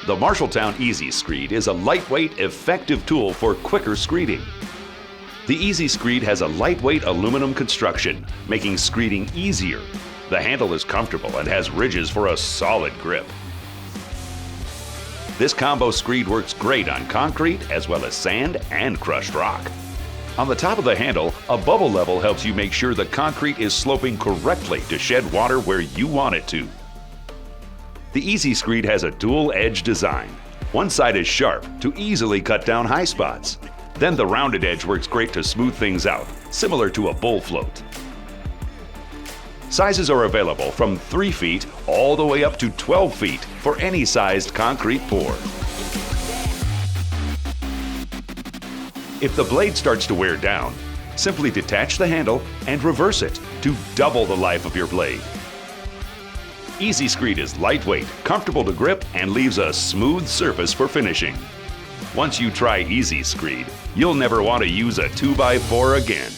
The Marshalltown Ezyscreed is a lightweight, effective tool for quicker screeding. The Ezyscreed has a lightweight aluminum construction, making screeding easier. The handle is comfortable and has ridges for a solid grip. This combo screed works great on concrete as well as sand and crushed rock. On the top of the handle, a bubble level helps you make sure the concrete is sloping correctly to shed water where you want it to. The Ezyscreed has a dual-edge design. One side is sharp to easily cut down high spots. Then the rounded edge works great to smooth things out, similar to a bull float. Sizes are available from 3 feet all the way up to 12 feet for any sized concrete pour. If the blade starts to wear down, simply detach the handle and reverse it to double the life of your blade. Ezyscreed is lightweight, comfortable to grip, and leaves a smooth surface for finishing. Once you try Ezyscreed, you'll never want to use a 2x4 again.